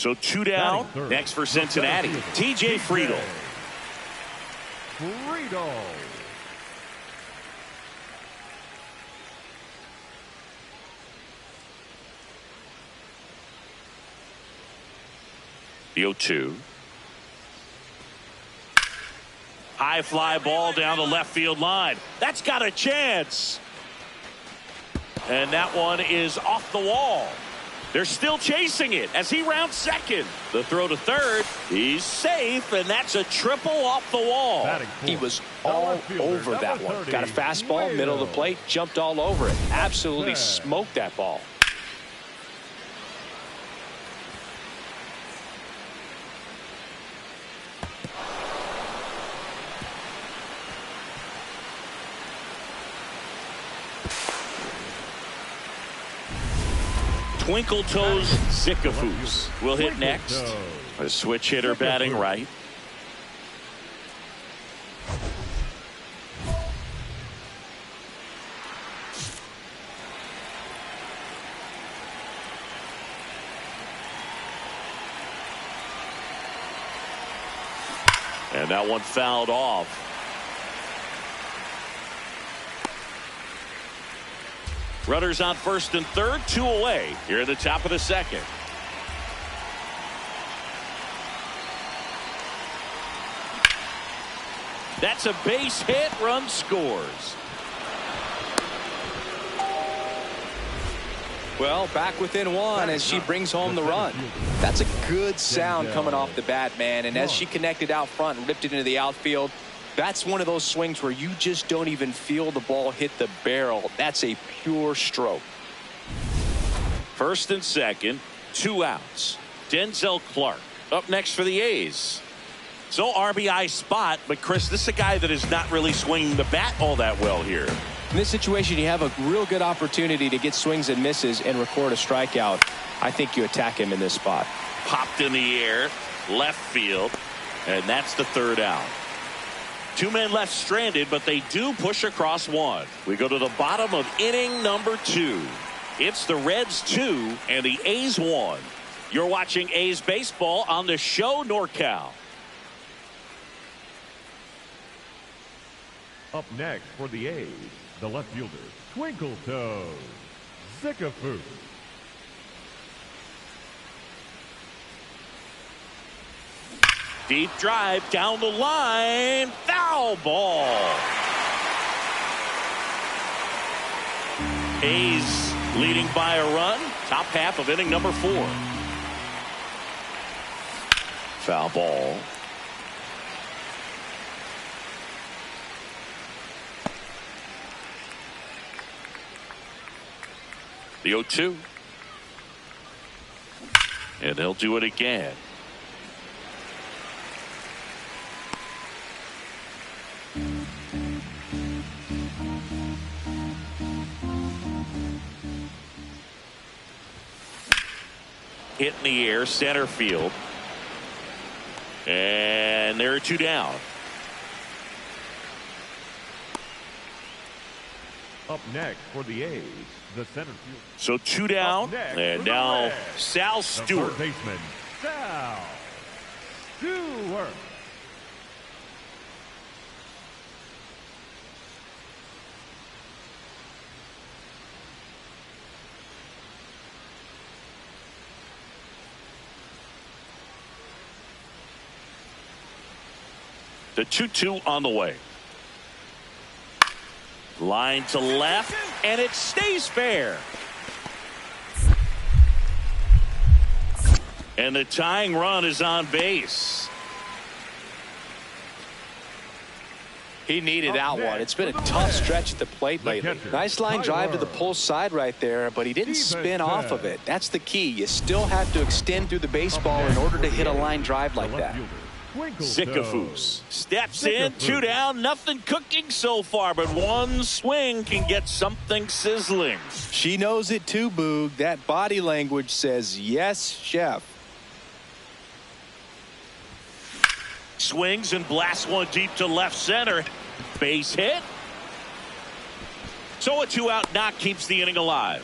So 2 down. Next for Cincinnati, TJ Friedel. The 0-2. High fly ball down the left field line. That's got a chance. And that one is off the wall. They're still chasing it as he rounds second. The throw to third. He's safe, and that's a triple off the wall. He was all over that one. Got a fastball, middle of the plate, jumped all over it. Absolutely smoked that ball. Twinkletoes Zickafoose will hit next. A switch hitter batting right. And that one fouled off. Runners on first and third, 2 away here at the top of the second. That's a base hit. Run scores. Well, back within 1 as she brings home the run. That's a good sound coming off the bat, man. And as she connected out front and ripped it into the outfield, that's one of those swings where you just don't even feel the ball hit the barrel. That's a pure stroke. First and second, 2 outs. Denzel Clark up next for the A's. So RBI spot, but Chris, this is a guy that is not really swinging the bat all that well here. In this situation, you have a real good opportunity to get swings and misses and record a strikeout. I think you attack him in this spot. Popped in the air, left field, and that's the 3rd out. 2 men left stranded, but they do push across 1. We go to the bottom of inning number 2. It's the Reds 2 and the A's 1. You're watching A's baseball on the show NorCal. Up next for the A's, the left fielder, Twinkletoes Zickafoose. Deep drive down the line. Foul ball. A's leading by a run. Top half of inning number 4. Foul ball. The 0-2. And they'll do it again. Hit in the air, center field. And there are 2 down. Up next for the A's, the center field. So 2 down, and now Sal Stewart. Third baseman, Sal Stewart. The 2-2 on the way. Line to left, and it stays fair. And the tying run is on base. He needed that one. It's been a tough stretch at the plate lately. Nice line drive to the pull side right there, but he didn't spin off of it. That's the key. You still have to extend through the baseball in order to hit a line drive like that. Zickafoose steps in, 2 down, nothing cooking so far, but 1 swing can get something sizzling. She knows it too, Boog. That body language says yes, chef. Swings and blasts one deep to left center. Base hit. So a 2-out knock keeps the inning alive.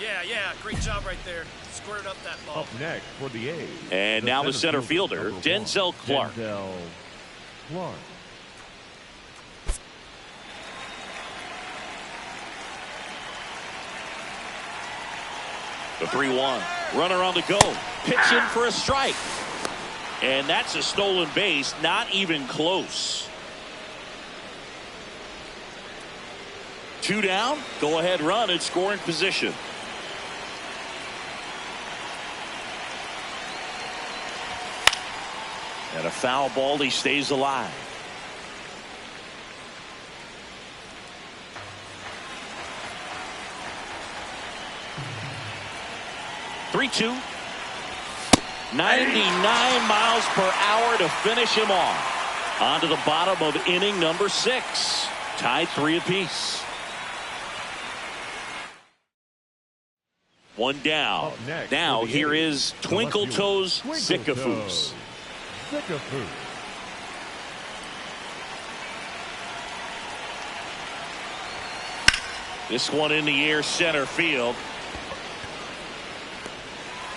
Yeah, great job right there. Up next for the A's. And now the center fielder, Denzel Clark. Denzel Clark. The 3-1. Runner on the go. Pitching for a strike. And that's a stolen base. Not even close. 2 down. Go ahead run in scoring position. And a foul ball. He stays alive. (3-2). 99 miles per hour to finish him off. On to the bottom of inning number 6. Tied 3 apiece. 1 down. Now here is Twinkletoes Zickafoose. Zickafoose. This one in the air, center field.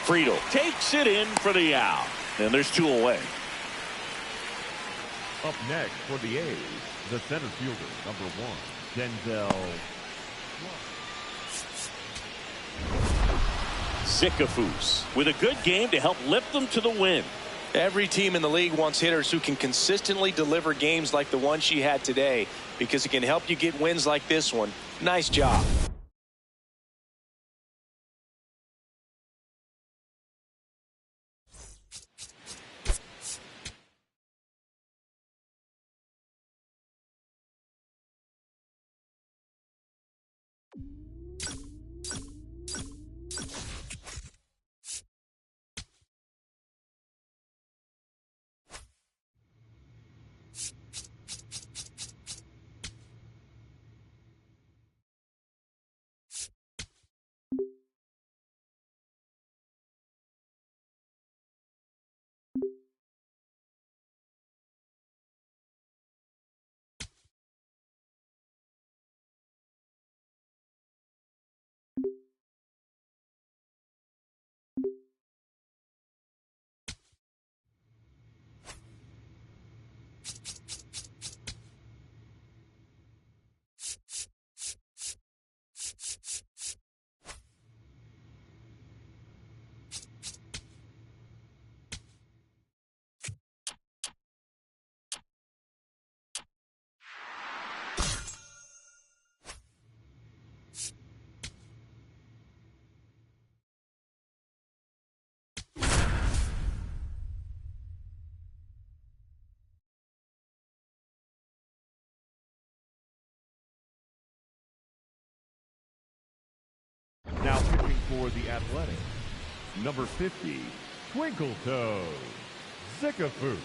Friedel takes it in for the out. And there's 2 away. Up next for the A's, the center fielder, number 1, Denzel Zickafoose with a good game to help lift them to the win. Every team in the league wants hitters who can consistently deliver games like the one she had today, because it can help you get wins like this one. Nice job. Now pitching for the Athletics, number 50, Twinkletoes Zickafoose.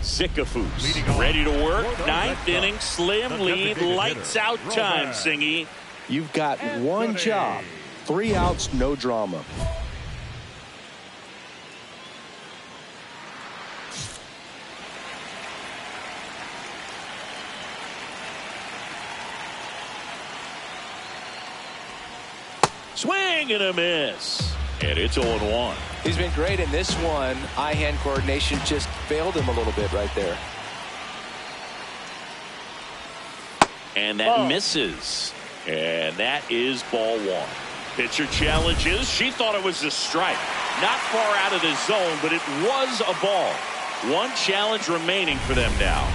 Zickafoose ready to work. 9th inning, slim lead, lights out time, Singy. You've got one job. 3 outs, no drama. Swing and a miss. And it's 0-1. He's been great in this one. Eye-hand coordination just failed him a little bit right there. And that misses. And that is ball one. Pitcher challenges. She thought it was a strike. Not far out of the zone, but it was a ball. One challenge remaining for them now.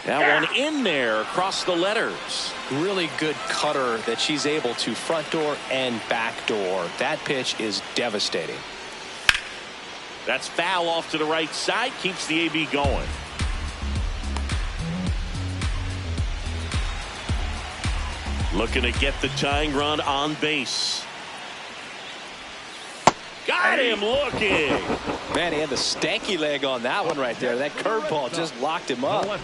That one in there across the letters. Really good cutter that she's able to front door and back door. That pitch is devastating. That's foul off to the right side. Keeps the AB going. Looking to get the tying run on base. Got him looking. Man, he had the stanky leg on that one right there. That curveball just locked him up.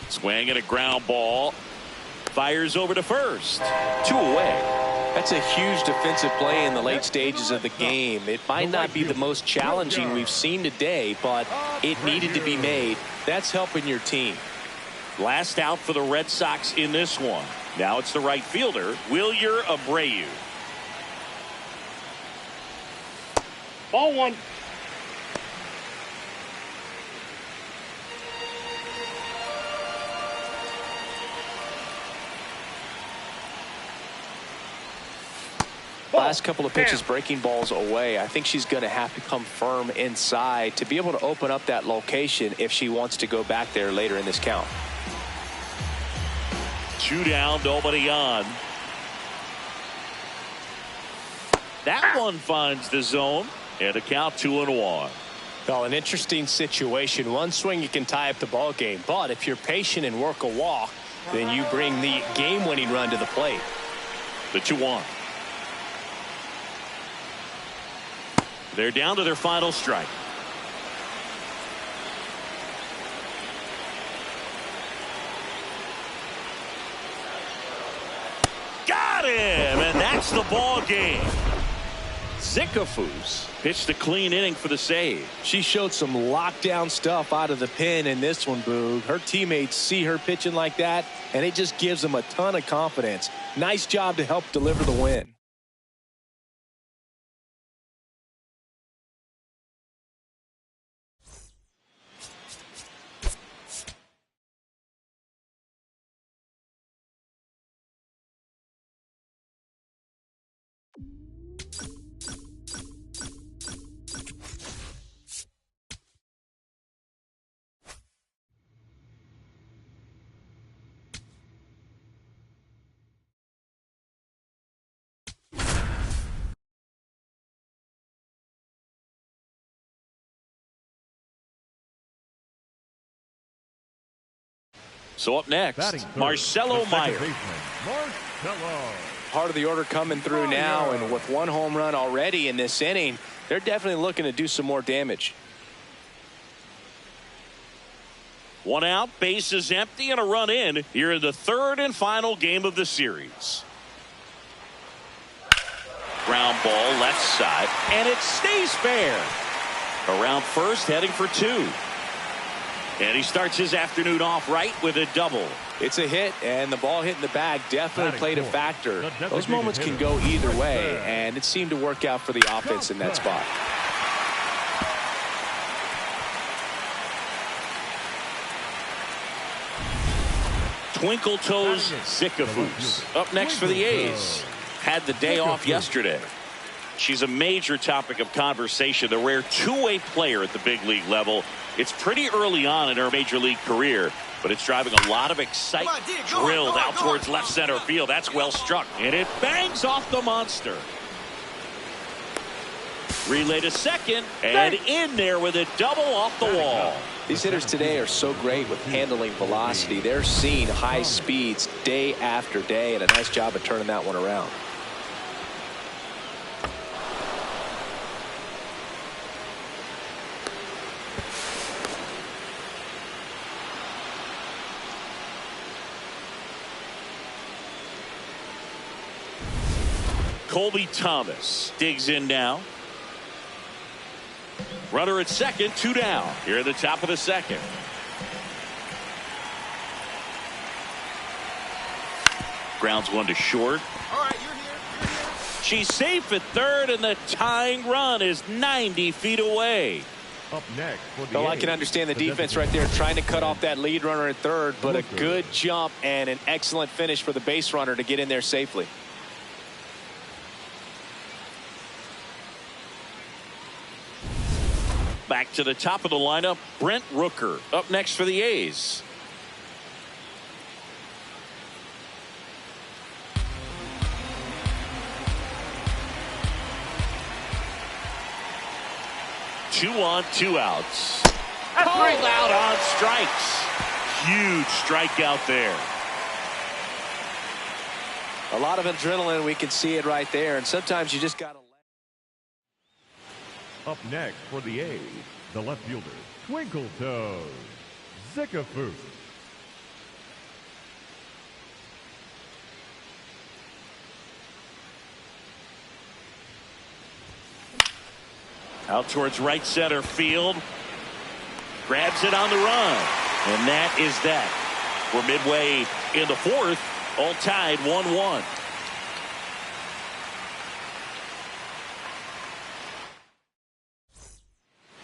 Swing and a ground ball. Fires over to first. 2 away. That's a huge defensive play in the late stages of the game. It might not be the most challenging we've seen today, but it needed to be made. That's helping your team. Last out for the Red Sox in this one. Now it's the right fielder, Wilyer Abreu. Ball one. Last couple of pitches breaking balls away. I think she's going to have to come firm inside to be able to open up that location if she wants to go back there later in this count. 2 down, nobody on. That one finds the zone, and a count 2-1. Well, an interesting situation. One swing you can tie up the ball game, but if you're patient and work a walk, then you bring the game-winning run to the plate. The 2-1. They're down to their final strike. Got him, and that's the ball game. Zickafoose pitched a clean inning for the save. She showed some lockdown stuff out of the pen in this one, Boog. Her teammates see her pitching like that, and it just gives them a ton of confidence. Nice job to help deliver the win. So up next, Marcelo Meyer. Part of the order coming through now, and with 1 home run already in this inning, they're definitely looking to do some more damage. 1 out, base is empty, and a run in here in the 3rd and final game of the series. Ground ball left side, and it stays fair. Around first, heading for 2. And he starts his afternoon off right with a double. It's a hit, and the ball hitting the bag definitely played a factor. Those moments can go either way, and it seemed to work out for the offense in that spot. Twinkletoes Zickafoose up next for the A's. Had the day off yesterday. She's a major topic of conversation, the rare two-way player at the big league level. It's pretty early on in her major league career, but it's driving a lot of excitement. Drilled out towards left center field. That's well struck, and it bangs off the monster. Relay to second, and in there with a double off the wall. These hitters today are so great with handling velocity. They're seeing high speeds day after day, and a nice job of turning that one around. Colby Thomas digs in now. Runner at second, 2 down here at the top of the second. Grounds one to short. All right, you're here. She's safe at third, and the tying run is 90 feet away. Up next for the Well, I can understand the defense right there trying to cut off that lead runner at third, but a good jump and an excellent finish for the base runner to get in there safely. Back to the top of the lineup, Brent Rooker up next for the A's. Two on, 2 outs. Called out on strikes. Huge strikeout there. A lot of adrenaline. We can see it right there. And sometimes you just got to. Up next for the A's, the left fielder, Twinkletoes Zickafoose. Out towards right center field. Grabs it on the run. And that is that. We're midway in the fourth. All tied 1-1.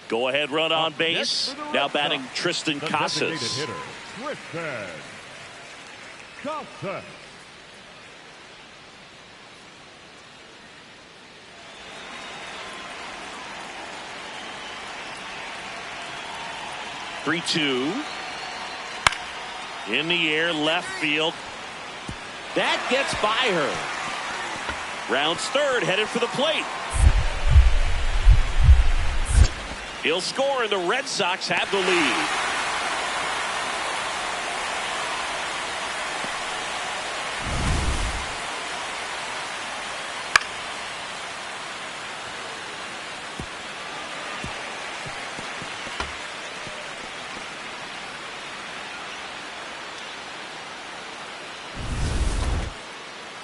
Go ahead run on base. Now batting Tristan Casas. Hitter, Tristan Casas. Three-two. In the air, left field. That gets by her. Rounds third, headed for the plate. He'll score, and the Red Sox have the lead.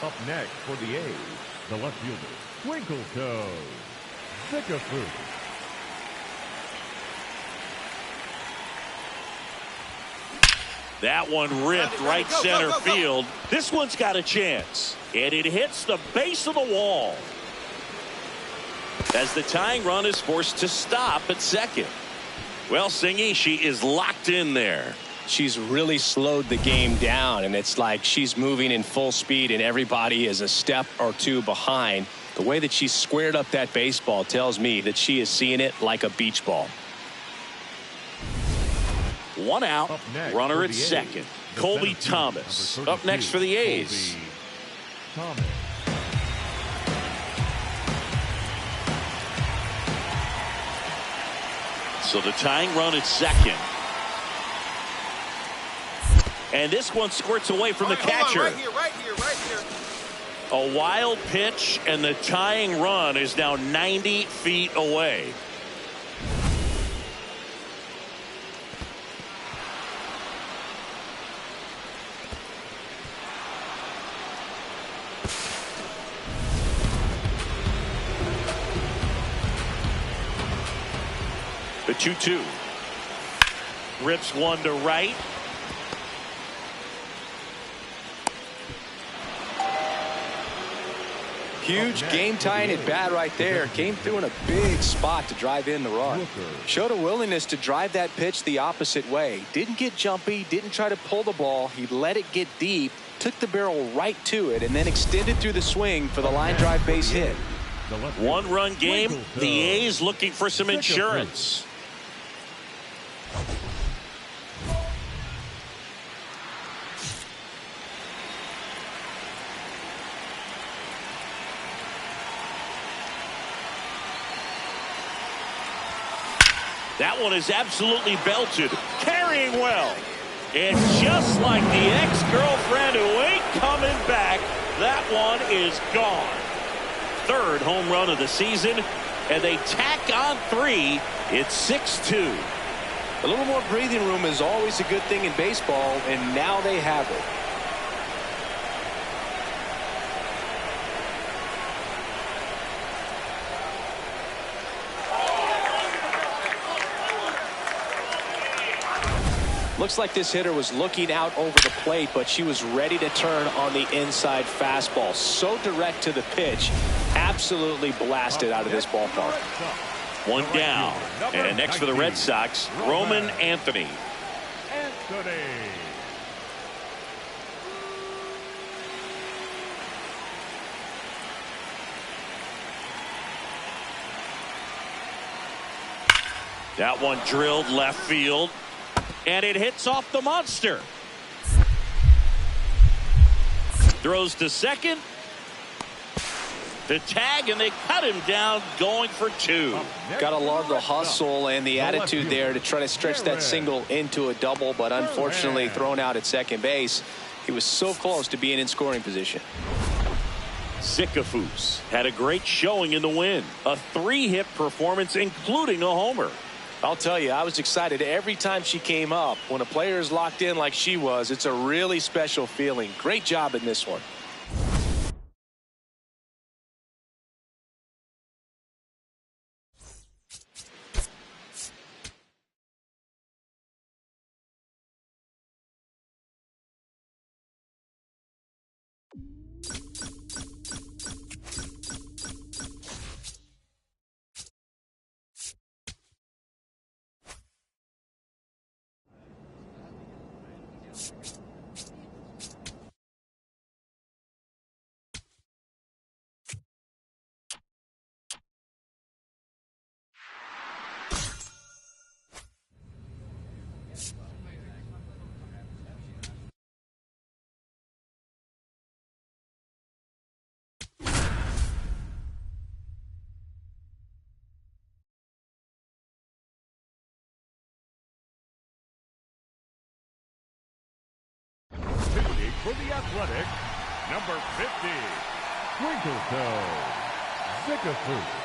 Up next for the A's, the left fielder, Twinkletoes Zickafoose. That one ripped right center field. This one's got a chance. And it hits the base of the wall. As the tying run is forced to stop at second. Well, Singy, she is locked in there. She's really slowed the game down, and it's like she's moving in full speed, and everybody is a step or two behind. The way that she squared up that baseball tells me that she is seeing it like a beach ball. One out, runner at second. Colby Thomas up next for the A's. So the tying run at second. And this one squirts away from the catcher. Right here. A wild pitch, and the tying run is now 90 feet away. The 2-2. Rips one to right. Huge game tying at bat right there. Came through in a big spot to drive in the run. Showed a willingness to drive that pitch the opposite way. Didn't get jumpy, didn't try to pull the ball. He let it get deep, took the barrel right to it, and then extended through the swing for the line drive base hit. One-run game. The A's looking for some insurance. That one is absolutely belted, carrying well. And just like the ex-girlfriend who ain't coming back, that one is gone. Third home run of the season, and they tack on 3. It's 6-2. A little more breathing room is always a good thing in baseball, and now they have it. Looks like this hitter was looking out over the plate, but she was ready to turn on the inside fastball. So direct to the pitch. Absolutely blasted out of this ballpark. One down. And next for the Red Sox, Roman Anthony. That one drilled left field, and it hits off the monster. Throws to second. The tag, and they cut him down, going for 2. Gotta love the hustle and the attitude there to try to stretch that single into a double, but unfortunately thrown out at second base. He was so close to being in scoring position. Zickafoose had a great showing in the win. A 3-hit performance, including a homer. I'll tell you, I was excited every time she came up. When a player is locked in like she was, it's a really special feeling. Great job in this one. For the Athletic, number 50, Twinkletoes Zickafoose.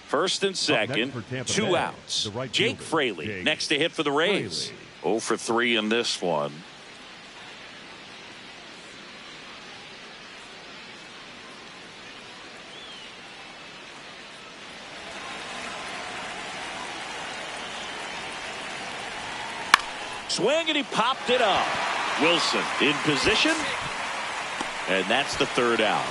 First and second, 2 outs. Jake Fraley next to hit for the Rays. 0 for 3 in this one. Swing, and he popped it up. Wilson in position, and that's the 3rd out.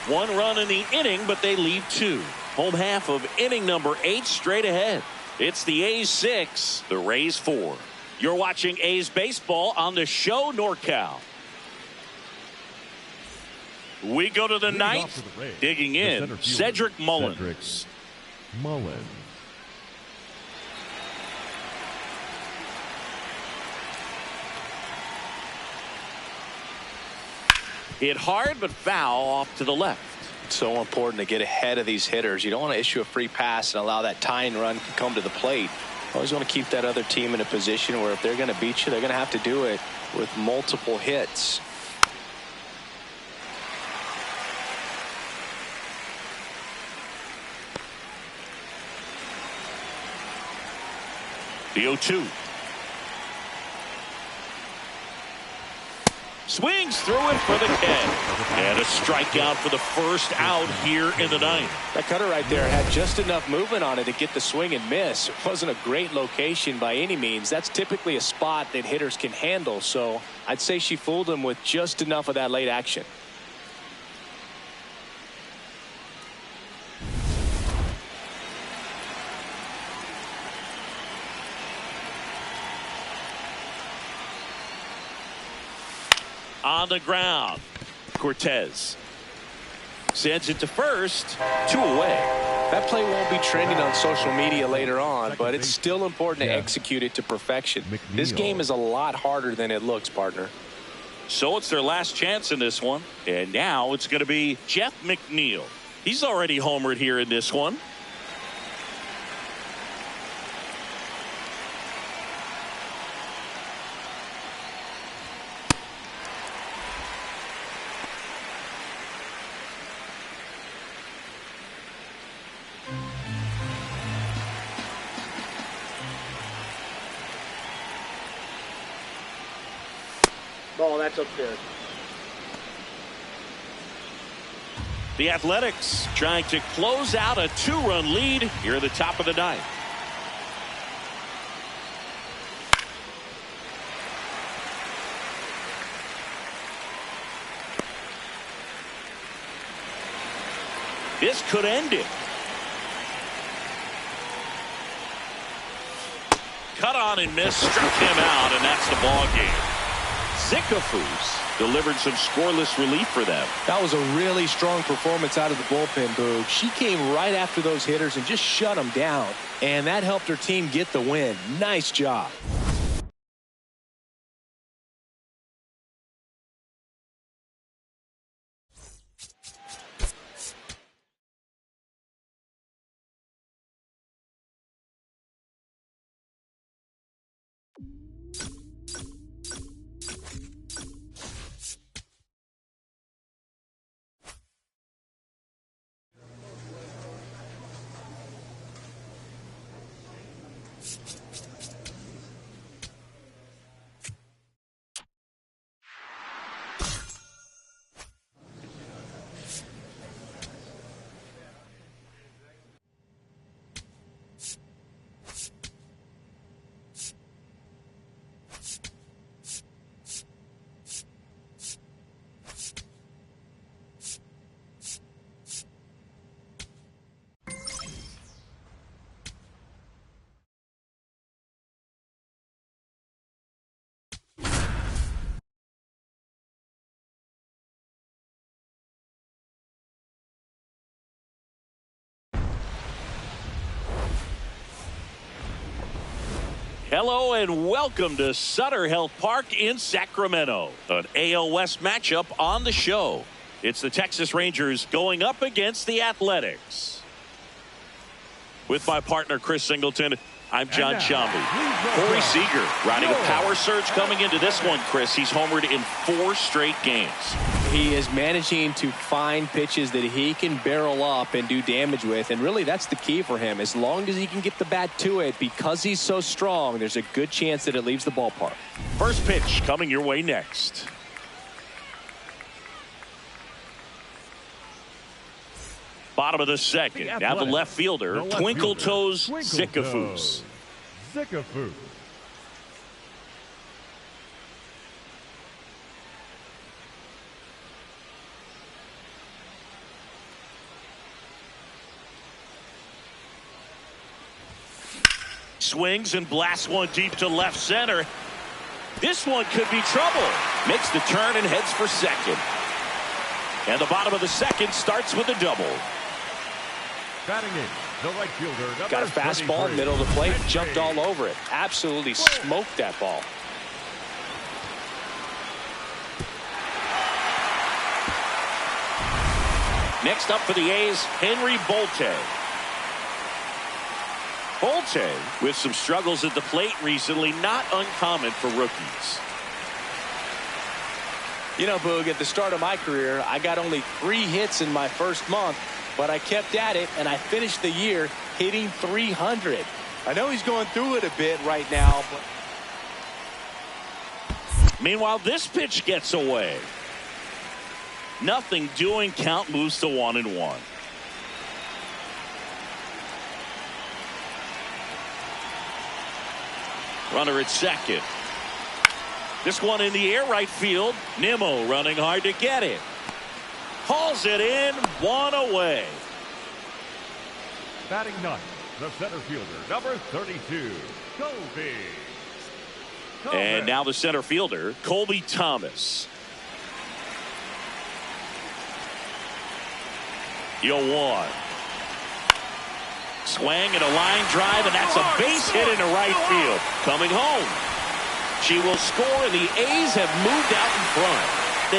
1 run in the inning, but they leave 2. Home half of inning number 8 straight ahead. It's the A's 6, the Rays 4. You're watching A's baseball on the show NorCal. We go to the 9th. Digging in, Cedric Mullins. Hit hard, but foul off to the left. It's so important to get ahead of these hitters. You don't want to issue a free pass and allow that tying run to come to the plate. Always want to keep that other team in a position where if they're going to beat you, they're going to have to do it with multiple hits. The 0-2. Swings through it for the catch. And a strikeout for the first out here in the 9th. That cutter right there had just enough movement on it to get the swing and miss. It wasn't a great location by any means. That's typically a spot that hitters can handle. So I'd say she fooled him with just enough of that late action. on the ground. Cortez sends it to first. 2 away. That play won't be trending on social media later on, but it's still important to execute it to perfection. This game is a lot harder than it looks, partner. So it's their last chance in this one. And now it's going to be Jeff McNeil. He's already homered here in this one. Ball, that's up there. The Athletics trying to close out a 2-run lead here at the top of the ninth. This could end it. Cut on and miss, struck him out, and that's the ball game. Zickafoose delivered some scoreless relief for them. That was a really strong performance out of the bullpen, Boog. She came right after those hitters and just shut them down. And that helped her team get the win. Nice job. Hello and welcome to Sutter Health Park in Sacramento. An AL West matchup on the show. It's the Texas Rangers going up against the Athletics. With my partner Chris Singleton, I'm John Shambi. Corey Seager riding a power surge coming into this one, Chris. He's homered in 4 straight games. He is managing to find pitches that he can barrel up and do damage with, and really that's the key for him. As long as he can get the bat to it, because he's so strong, there's a good chance that it leaves the ballpark. First pitch coming your way next. Bottom of the second. Now the left fielder, Twinkletoes Zickafoose. Zickafoose. Swings and blasts one deep to left center. This one could be trouble. Makes the turn and heads for second. And the bottom of the second starts with a double. Batting in, the right fielder. Got a fastball, middle of the plate, jumped all over it. Absolutely smoked that ball. Next up for the A's, Henry Bolte. Bolte, with some struggles at the plate recently, not uncommon for rookies. You know, Boog, at the start of my career, I got only 3 hits in my first month, but I kept at it, and I finished the year hitting 300. I know he's going through it a bit right now, but... Meanwhile, this pitch gets away. Nothing doing, count moves to 1-1. Runner at second. This one in the air right field. Nimmo running hard to get it. Hauls it in, 1 away. Batting ninth, the center fielder, number 32, Colby. And now the center fielder, Colby Thomas. 0-1. Swing and a line drive, and that's a base hit into right field. Coming home. She will score, and the A's have moved out in front.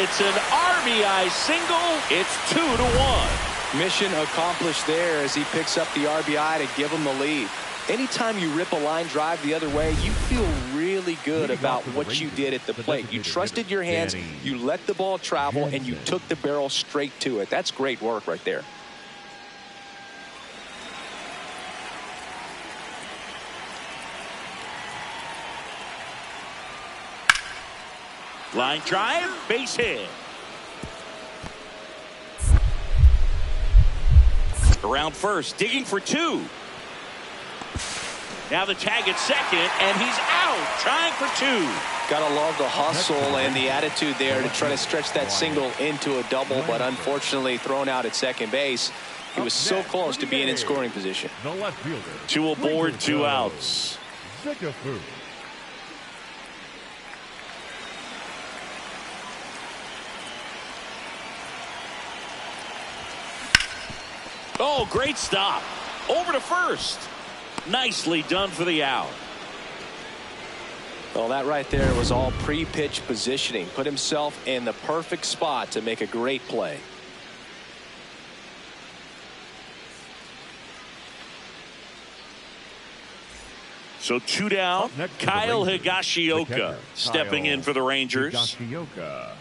It's an RBI single. It's 2-1. Mission accomplished there as he picks up the RBI to give him the lead. Anytime you rip a line drive the other way, you feel really good about what you did at the plate. You trusted your hands, you let the ball travel, and you took the barrel straight to it. That's great work right there. Line drive, base hit. Around first, digging for 2. Now the tag at second, and he's out, trying for 2. Gotta love the hustle and the attitude there to try to stretch that single into a double, but unfortunately thrown out at second base. He was so close to being in scoring position. 2 aboard, 2 outs. Zickafoose. Oh, great stop. Over to first. Nicely done for the out. Well, that right there was all pre-pitch positioning. Put himself in the perfect spot to make a great play. So 2 down. Kyle Higashioka stepping in for the Rangers. Higashioka.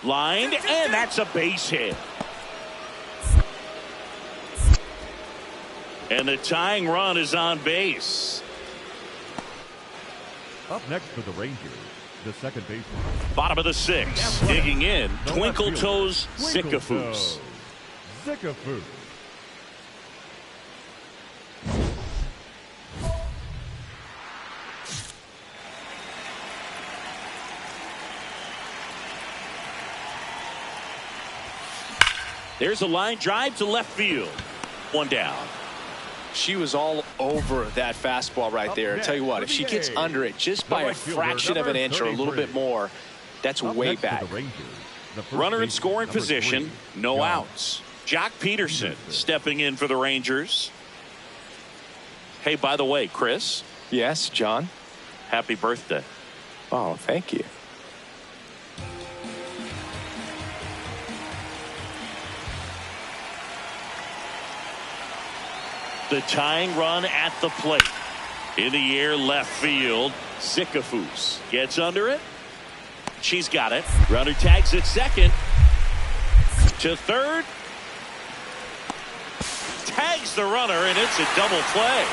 Lined, and that's a base hit. And the tying run is on base. Up next for the Rangers, the second baseman. Bottom of the 6th, digging in, Twinkletoes Zickafoose. Zickafoose. There's a line drive to left field. 1 down. She was all over that fastball right there. I tell you what, if she gets under it just by a fraction of an inch or a little bit more, that's way back. Runner in scoring position, no outs. Jock Peterson stepping in for the Rangers. Hey, by the way, Chris. Yes, John. Happy birthday. Oh, thank you. The tying run at the plate. In the air, left field. Zickafoose gets under it. She's got it. Runner tags at second. To third. Tags the runner, and it's a double play.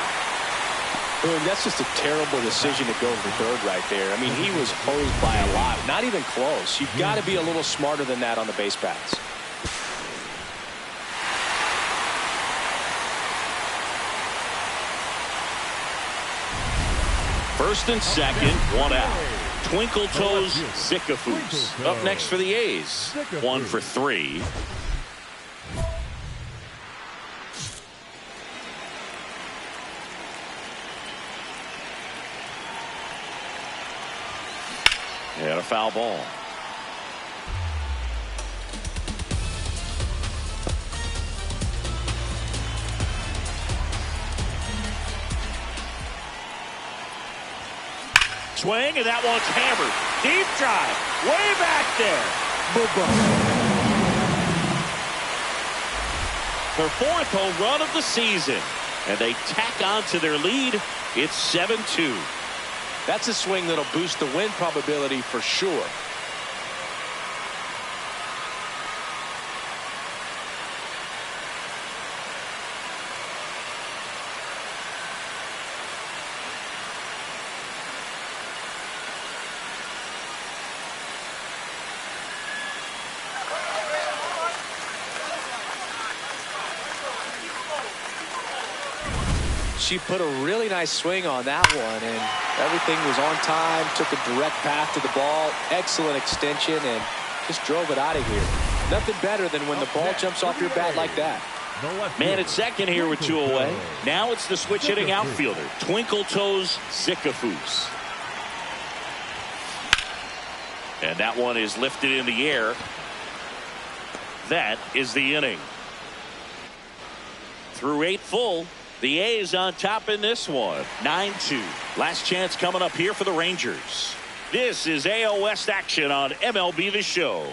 Boom, that's just a terrible decision to go for third right there. I mean, he was hosed by a lot. Not even close. You've got to be a little smarter than that on the base paths. First and second, 1 out. Twinkletoes Zickafoose up next for the A's. 1 for 3. And a foul ball. Swing, and that one's hammered. Deep drive, way back there. Their 4th home run of the season, and they tack on to their lead. It's 7-2. That's a swing that'll boost the win probability for sure. She put a really nice swing on that one, and everything was on time, took a direct path to the ball, excellent extension, and just drove it out of here. Nothing better than when the ball jumps off your bat like that. the left Man fielder, at second here with 2 away. Twinkletoes Now it's the switch hitting Zickafoose. outfielder, Twinkletoes Zickafoose. And that one is lifted in the air. That is the inning. Through 8 full, the A's on top in this one. 9-2. Last chance coming up here for the Rangers. This is AL West action on MLB The Show.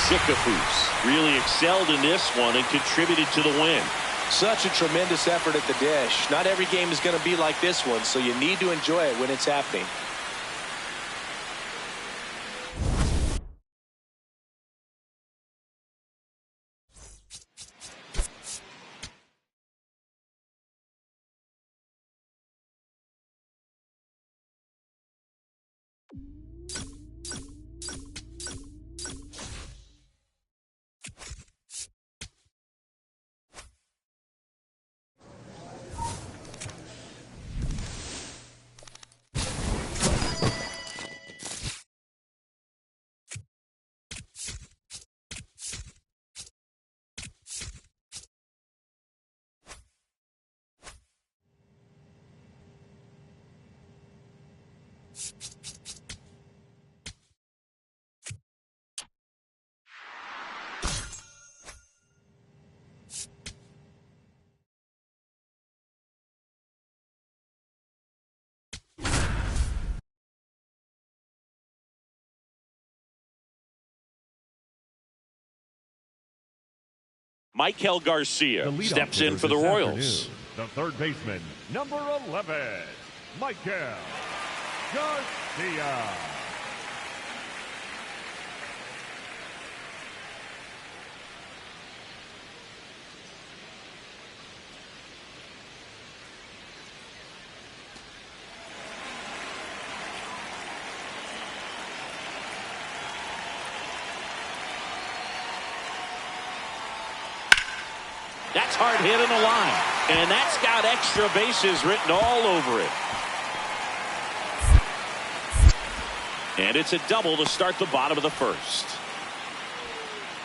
Zickafoose really excelled in this one and contributed to the win. Such a tremendous effort at the dish. Not every game is going to be like this one, so you need to enjoy it when it's happening. Michael The Garcia leadoff steps hitter in for the this Royals. afternoon, the third baseman, number 11, Michael Garcia. That's hard hit in the line. And that's got extra bases written all over it. And it's a double to start the bottom of the first.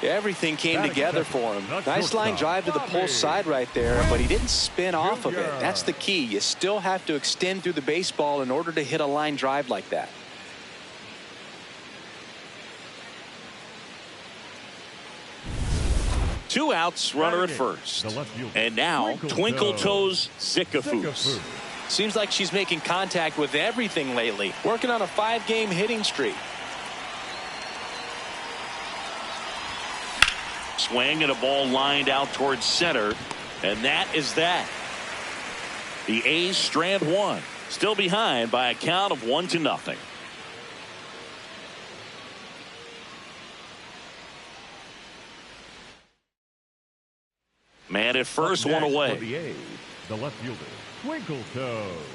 Everything came together for him. Nice line drive to the pull side right there, but he didn't spin off of it. That's the key. You still have to extend through the baseball in order to hit a line drive like that. Two outs, runner at first. And now Twinkletoes Zickafoose. Seems like she's making contact with everything lately. Working on a 5-game hitting streak. Swing and a ball lined out towards center. And that is that. The A's strand one. Still behind by a count of 1-0. Man at first, one away. The A's, the left fielder, Twinkletoes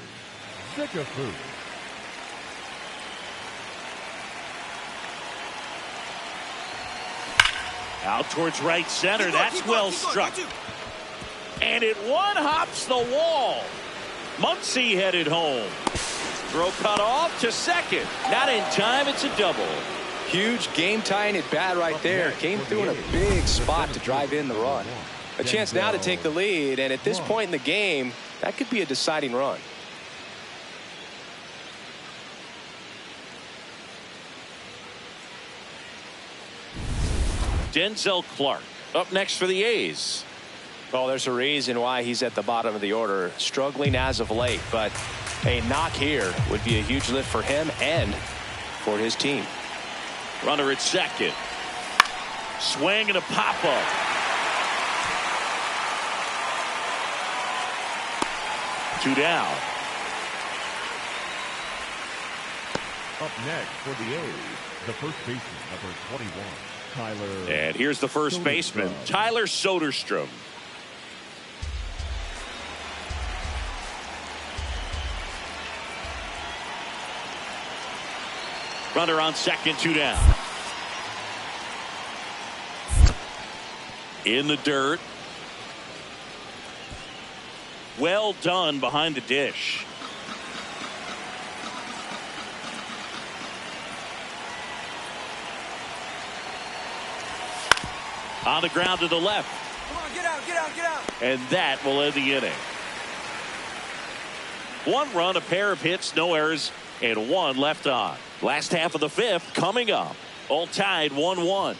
Zickafoose. Out towards right center. Keep going, That's keep going, well keep going, struck. 1-2. And it one-hops the wall. Muncy headed home. Throw cut off to second. Not in time. It's a double. Huge game-tying at bat right there. Came through in a big spot to drive in the run. A chance now to take the lead, and at this point in the game, that could be a deciding run. Denzel Clark up next for the A's. Well, there's a reason why he's at the bottom of the order. Struggling as of late, but a knock here would be a huge lift for him and for his team. Runner at second. Swing and a pop-up. Two down. Up next for the A's, the first baseman, number 21, Tyler. And here's the first baseman, Tyler Soderstrom. Runner on second, two down. In the dirt. Well done behind the dish. On the ground to the left. Come on, get out, get out, get out. And that will end the inning. 1 run, a pair of hits, no errors, and 1 left on. Last half of the 5th coming up. All tied 1-1.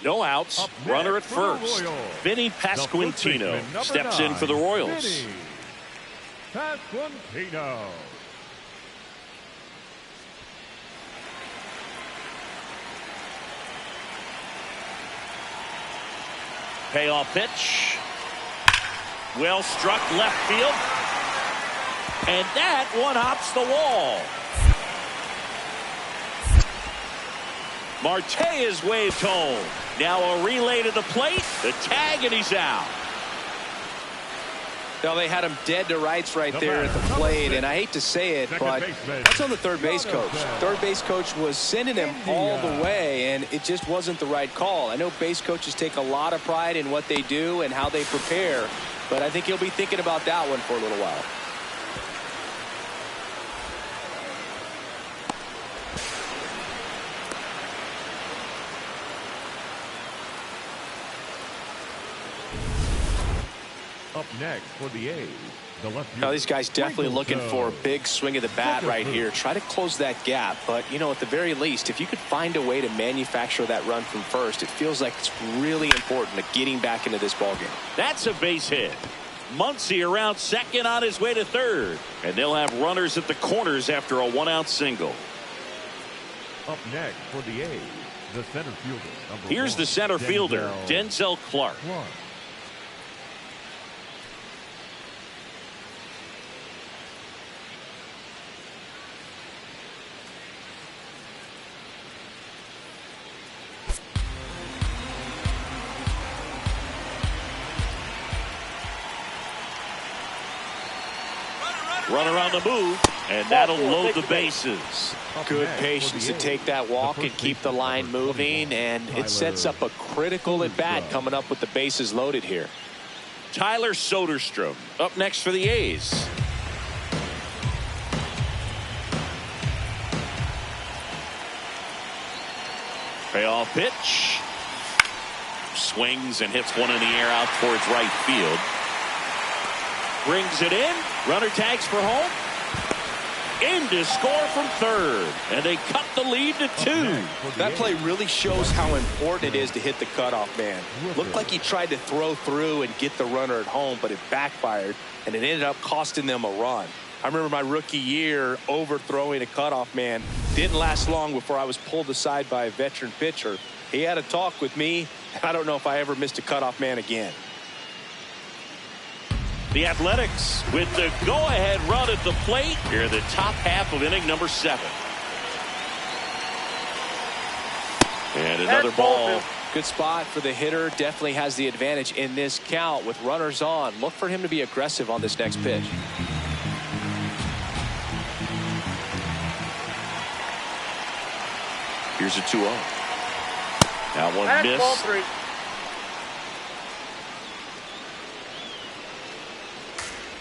No outs. Runner at first. Vinny Pasquantino steps in for the Royals. Vinny Pasquantino. Payoff pitch. Well struck left field. And that one hops the wall. Marte is waved home. Now a relay to the plate. The tag, and he's out. Now they had him dead to rights right there at the plate, and I hate to say it, but that's on the third base coach. Third base coach was sending him all the way, and it just wasn't the right call. I know base coaches take a lot of pride in what they do and how they prepare, but I think he'll be thinking about that one for a little while. Up next for the A's, the left fielder. Now these guys definitely looking for a big swing of the bat right here. Try to close that gap, but you know, at the very least, if you could find a way to manufacture that run from first, it feels like it's really important to getting back into this ballgame. That's a base hit. Muncy around second on his way to third, and they'll have runners at the corners after a 1-out single. Up next for the A's, the center fielder. Here's the center fielder, Denzel Clark. Runner on the move, and that'll load the bases. Good patience to take that walk and keep the line moving, and it sets up a critical at bat coming up with the bases loaded here. Tyler Soderstrom up next for the A's. Payoff pitch. Swings and hits one in the air out towards right field. Brings it in. Runner tags for home. In to score from third. And they cut the lead to 2. That play really shows how important it is to hit the cutoff man. Looked like he tried to throw through and get the runner at home, but it backfired, and it ended up costing them a run. I remember my rookie year overthrowing a cutoff man. Didn't last long before I was pulled aside by a veteran pitcher. He had a talk with me. I don't know if I ever missed a cutoff man again. The Athletics with the go-ahead run at the plate here, the top half of inning number 7. And another ball. Good spot for the hitter. Definitely has the advantage in this count with runners on. Look for him to be aggressive on this next pitch. Here's a 2-0. Now one miss. Ball 3.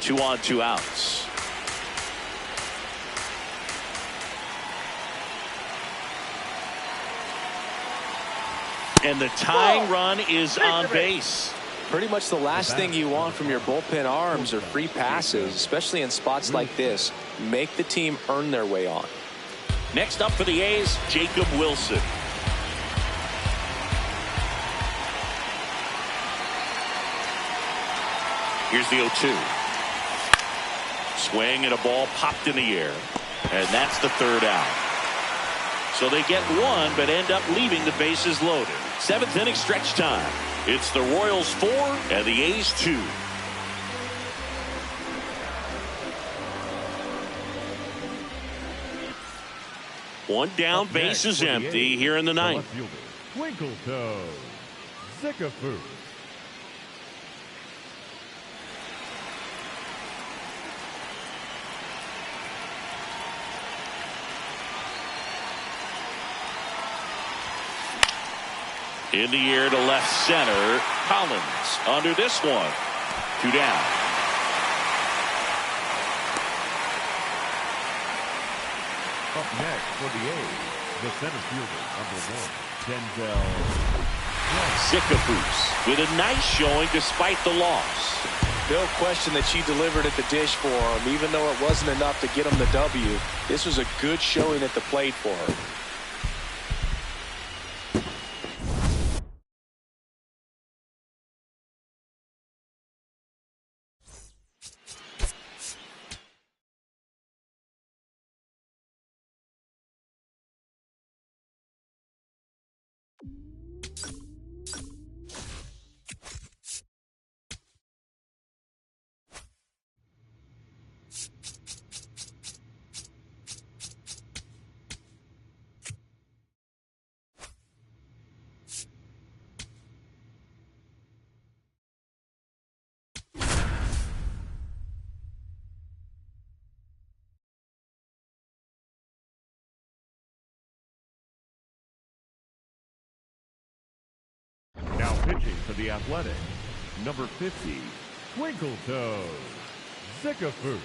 2 on, 2 outs. And the tying run is on base. Pretty much the last thing you want from your bullpen arms are free passes, especially in spots like this. Make the team earn their way on. Next up for the A's, Jacob Wilson. Here's the 0-2. Swing and a ball popped in the air. And that's the 3rd out. So they get 1 but end up leaving the bases loaded. 7th inning stretch time. It's the Royals 4 and the A's 2. One down, base is empty here in the 9th. Twinkletoes Zickafoose. In the air to left center. Collins under this one. 2 down. Up next for the A's, the center fielder, number 1, Denzel Zickafoose with a nice showing despite the loss. No question that she delivered at the dish for him, even though it wasn't enough to get him the W. This was a good showing at the plate for her. Now pitching for the Athletics, number 50, Twinkletoes Zickafoose.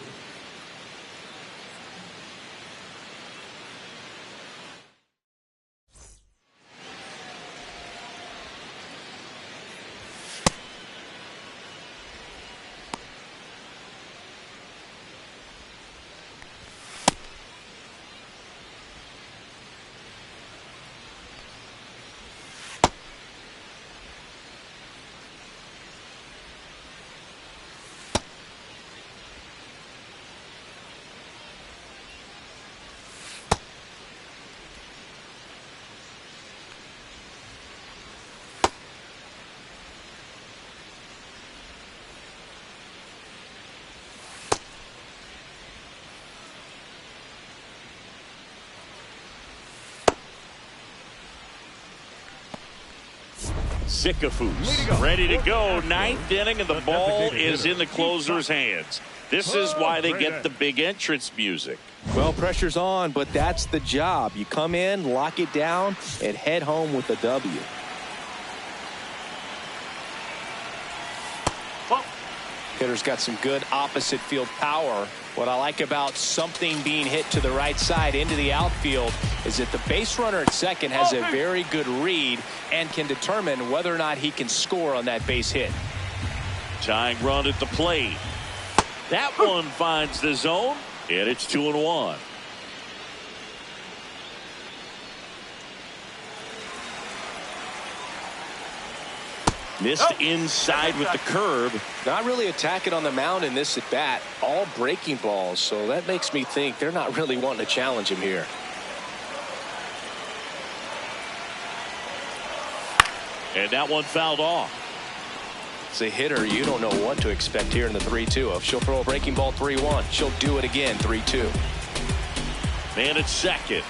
Zickafoose ready to go. Ninth inning, and the ball is in the closer's hands. This is why they get the big entrance music. Well, pressure's on, but that's the job. You come in, lock it down, and head home with a W. Hitter's got some good opposite field power. What I like about something being hit to the right side into the outfield is that the base runner at second has a very good read and can determine whether or not he can score on that base hit. Tying run at the plate. That one finds the zone, and it's 2-1. Missed inside with the curve. Not really attacking on the mound in this at bat. All breaking balls, so that makes me think they're not really wanting to challenge him here. And that one fouled off. As a hitter, you don't know what to expect here in the 3-2. If she'll throw a breaking ball 3-1, she'll do it again 3-2. Man at second.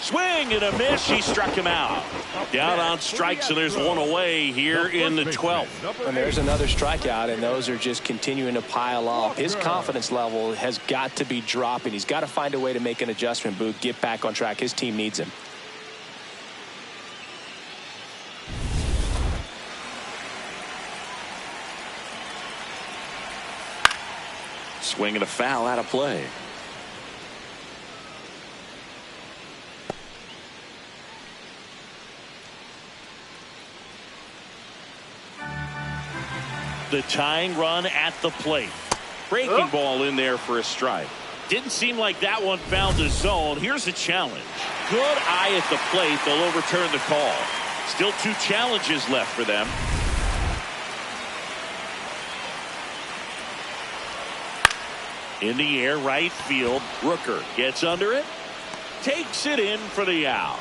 Swing and a miss. She struck him out. Down on strikes, and there's one away here in the 12th. And there's another strikeout, and those are just continuing to pile up. His confidence level has got to be dropping. He's got to find a way to make an adjustment, Boog, get back on track. His team needs him. Swing and a foul out of play. The tying run at the plate. Breaking ball in there for a strike. Didn't seem like that one found the zone. Here's a challenge. Good eye at the plate. They'll overturn the call. Still 2 challenges left for them. In the air, right field. Rooker gets under it. Takes it in for the out.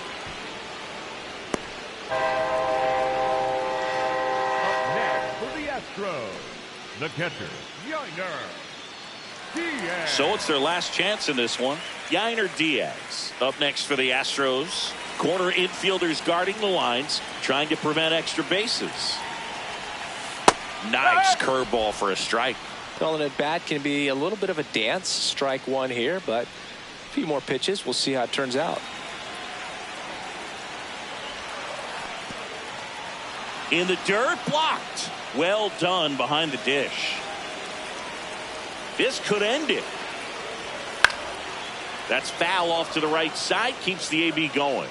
The catcher, YR1. Diaz. So it's their last chance in this one. YR1 Diaz up next for the Astros. Corner infielders guarding the lines, trying to prevent extra bases. Nice curveball for a strike. Calling it bat can be a little bit of a dance. Strike one here, but a few more pitches. We'll see how it turns out. In the dirt, blocked. Well done behind the dish. This could end it. That's foul off to the right side. Keeps the AB going.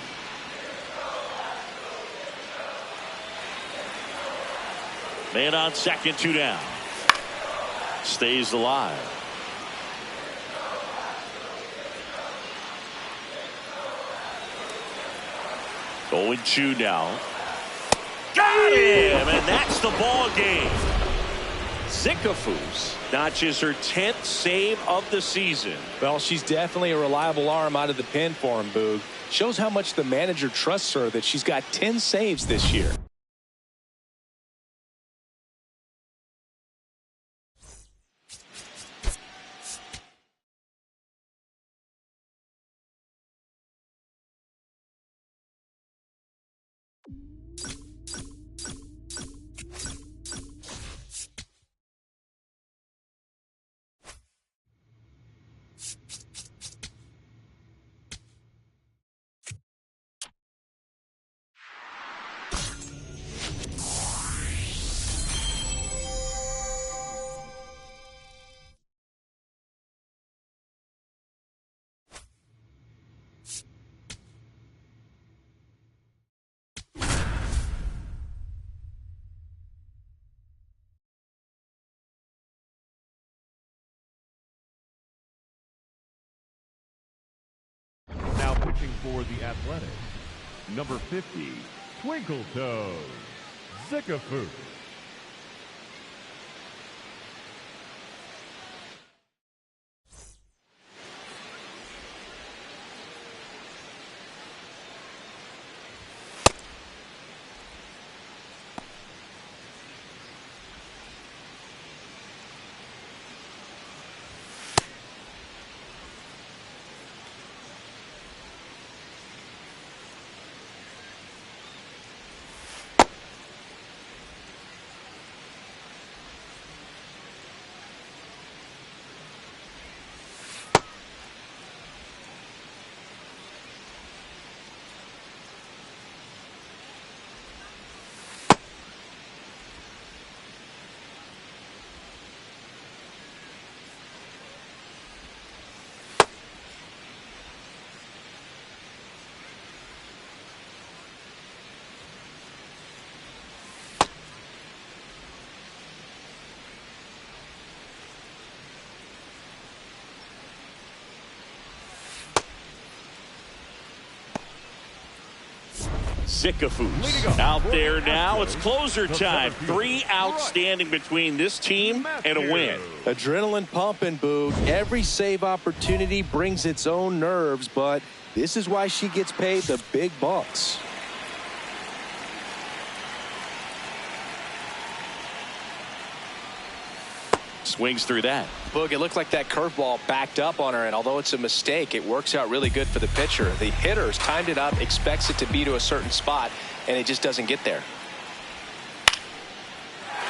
Man on second, 2 down. Stays alive. Going 2 now. Got him, and that's the ball game. Zickafoose notches her 10th save of the season. Well, she's definitely a reliable arm out of the pen for him, Boog. Shows how much the manager trusts her that she's got 10 saves this year. Now pitching for the Athletics, number 50, Twinkletoes Zickafoose. Zickafoose out there now. It's closer time. 3 outstanding between this team and a win. Adrenaline pumping, Boog. Every save opportunity brings its own nerves, but this is why she gets paid the big bucks. Swings through that. Boog, it looked like that curveball backed up on her, and although it's a mistake, it works out really good for the pitcher. The hitter's timed it up, expects it to be to a certain spot, and it just doesn't get there.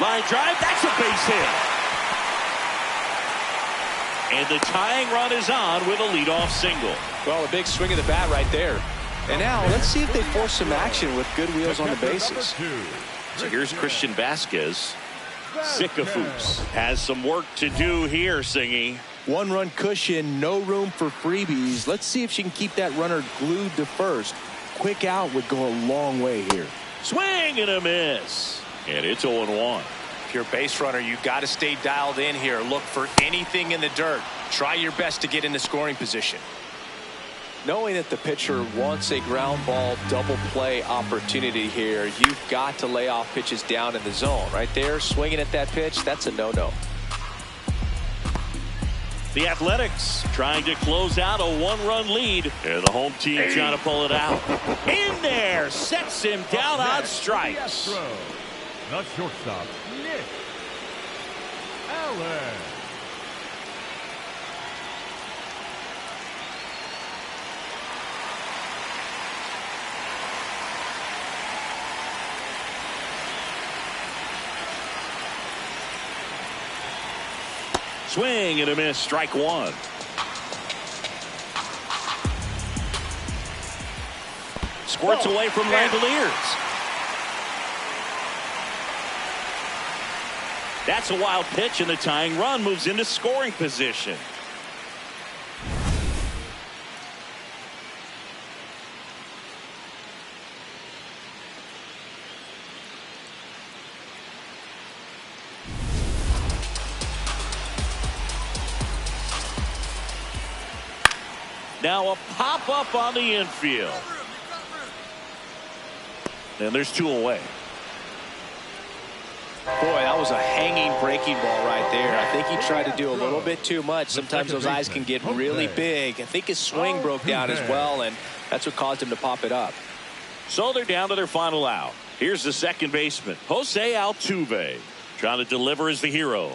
Line drive, that's a base hit. And the tying run is on with a leadoff single. Well, a big swing of the bat right there. And now let's see if they force some action with good wheels on the bases. So here's Christian Vasquez. Zickafoose has some work to do here, Singy. 1-run cushion, no room for freebies. Let's see if she can keep that runner glued to first. Quick out would go a long way here. Swing and a miss. And it's 0-1. If you're a base runner, you got to stay dialed in here. Look for anything in the dirt. Try your best to get into scoring position. Knowing that the pitcher wants a ground ball double play opportunity here, you've got to lay off pitches down in the zone. Right there, swinging at that pitch, that's a no-no. The Athletics trying to close out a 1-run lead. And the home team trying to pull it out. In there, sets him down on strikes. The shortstop, Nick Allen. Swing and a miss, strike 1. Squirts away from Langoliers. That's a wild pitch, and the tying run moves into scoring position. Now a pop-up on the infield. And there's 2 away. Boy, that was a hanging breaking ball right there. I think he tried to do a little bit too much. Sometimes those eyes can get really big. I think his swing broke down as well, and that's what caused him to pop it up. So they're down to their final out. Here's the second baseman, Jose Altuve. Trying to deliver as the hero.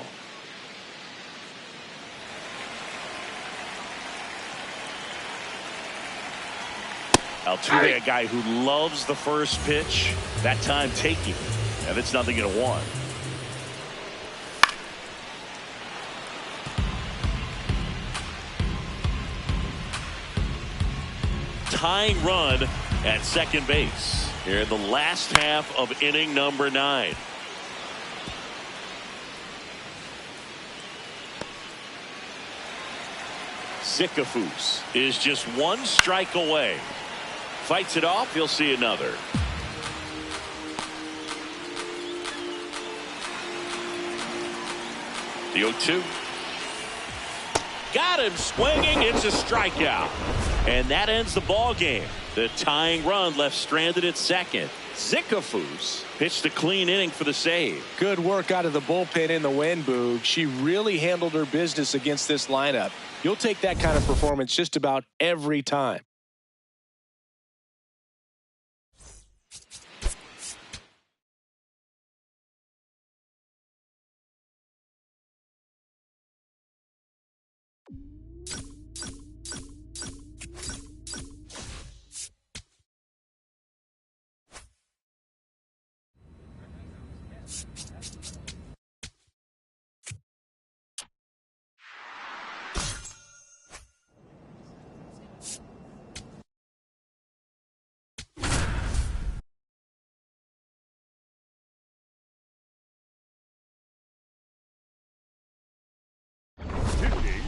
Altuve, a guy who loves the first pitch, that time taking, and it's 0-1. Tying run at second base here in the last half of inning number 9. Zickafoose is just 1 strike away. Fights it off. You'll see another. The 0-2. Got him swinging. It's a strikeout. And that ends the ball game. The tying run left stranded at second. Zickafoose pitched a clean inning for the save. Good work out of the bullpen in the win, Boog. She really handled her business against this lineup. You'll take that kind of performance just about every time.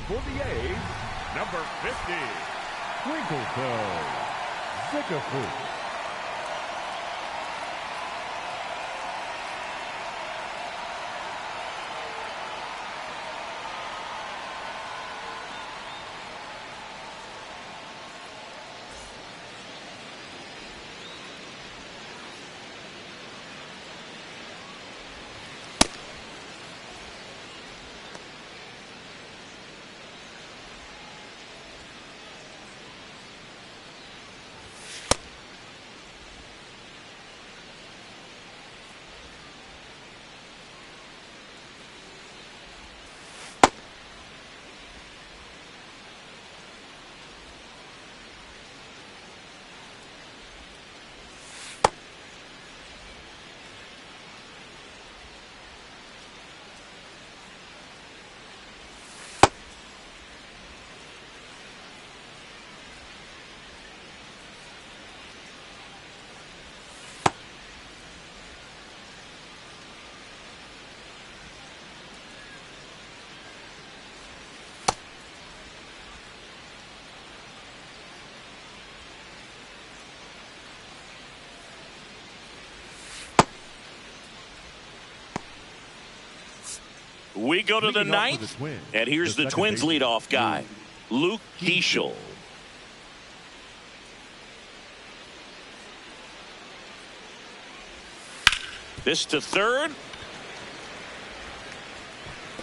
For the A's, number 50, Twinkletoes Zickafoose. We go to the ninth, and here's the Twins leadoff guy, Luke Diesel. This to third.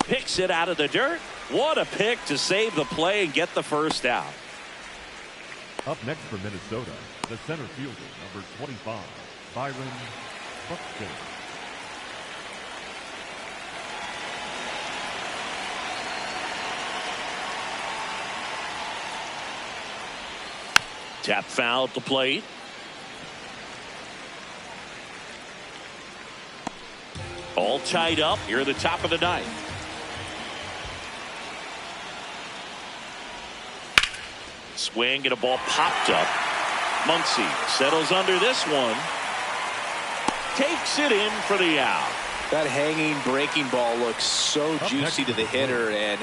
Picks it out of the dirt. What a pick to save the play and get the first out. Up next for Minnesota, the center fielder, number 25, Byron Buxton. Tap foul at the plate. All tied up here at the top of the ninth. Swing and a ball popped up. Muncy settles under this one. Takes it in for the out. That hanging breaking ball looks so juicy to the hitter, and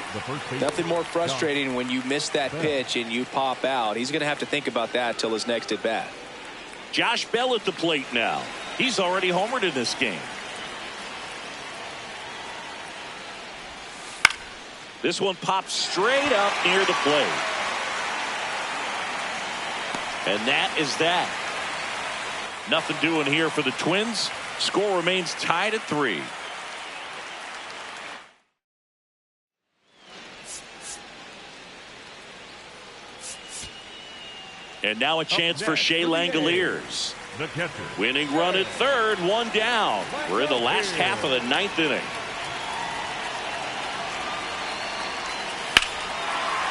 nothing more frustrating when you miss that pitch and you pop out. He's going to have to think about that till his next at bat. Josh Bell at the plate now. He's already homered in this game. This one pops straight up near the plate. And that is that. Nothing doing here for the Twins. Score remains tied at 3. And now a chance for Shea Langoliers. Winning run at third, 1 down. We're in the last half of the 9th inning.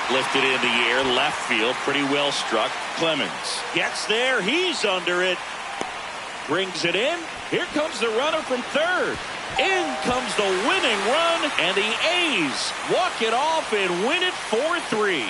Lifted in the air, left field, pretty well struck. Clemens gets there, he's under it. Brings it in. Here comes the runner from third. In comes the winning run, and the A's walk it off and win it 4-3.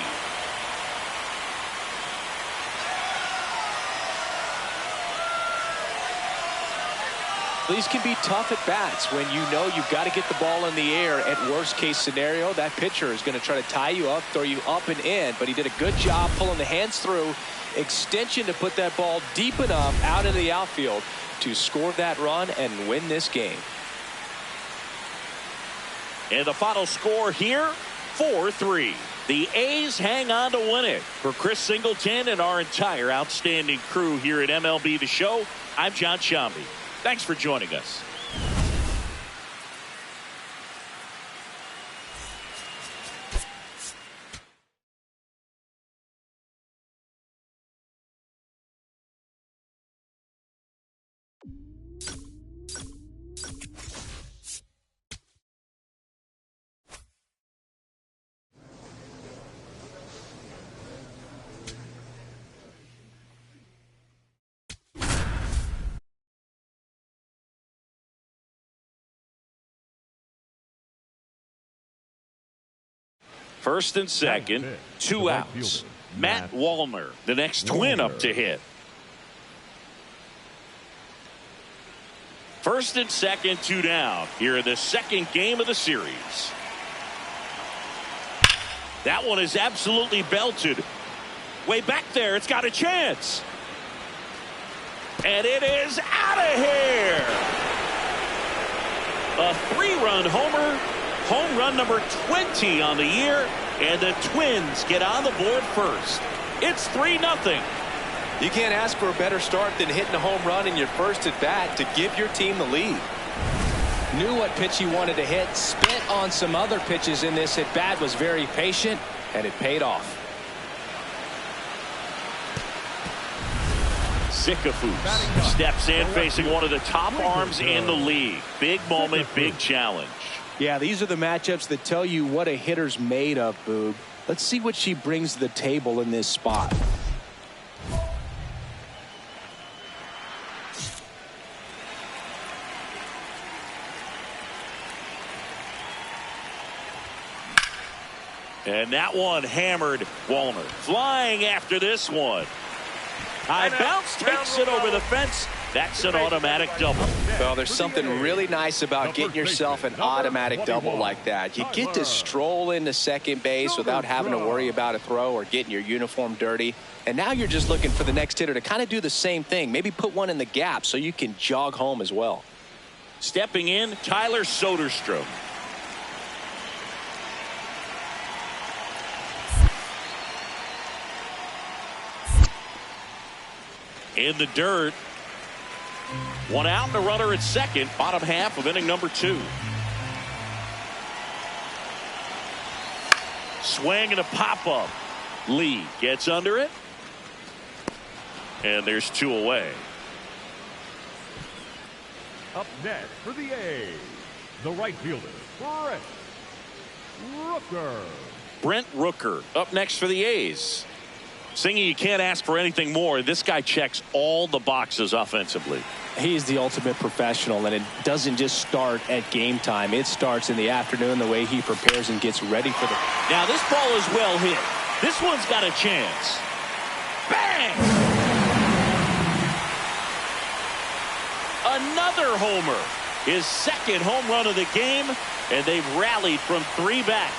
These can be tough at bats when you know you've got to get the ball in the air. At worst case scenario, that pitcher is going to try to tie you up, throw you up and in. But he did a good job pulling the hands through. Extension to put that ball deep enough out into the outfield to score that run and win this game. And the final score here, 4-3. The A's hang on to win it. For Chris Singleton and our entire outstanding crew here at MLB The Show, I'm John Shambi. Thanks for joining us. First and second, 2 outs. Matt Wallner, the next Twin up to hit. First and second, 2 down. Here in the second game of the series. That one is absolutely belted. Way back there, it's got a chance. And it is out of here. A 3-run homer. Home run number 20 on the year, and the Twins get on the board first. It's 3-0. You can't ask for a better start than hitting a home run in your first at bat to give your team the lead. Knew what pitch he wanted to hit, spit on some other pitches in this at bat, was very patient, and it paid off. Zickafoose steps in facing one of the top arms in the league. Big moment, big challenge. Yeah, these are the matchups that tell you what a hitter's made of, Boob. Let's see what she brings to the table in this spot. And that one hammered Wallner. Flying after this one. High bounce, takes it over the fence. That's an automatic double. Well, there's something really nice about getting yourself an automatic double like that. You get to stroll into second base without having to worry about a throw or getting your uniform dirty. And now you're just looking for the next hitter to kind of do the same thing. Maybe put one in the gap so you can jog home as well. Stepping in, Tyler Soderstrom. In the dirt. 1 out and a runner at second. Bottom half of inning number 2. Swing and a pop-up. Lee gets under it. And there's 2 away. Up next for the A's, the right fielder, Brent Rooker. Brent Rooker up next for the A's. Singy, you can't ask for anything more. This guy checks all the boxes offensively. He's the ultimate professional, and it doesn't just start at game time. It starts in the afternoon, the way he prepares and gets ready for the... Now, this ball is well hit. This one's got a chance. Bang! Another homer. His second home run of the game, and they've rallied from 3 back.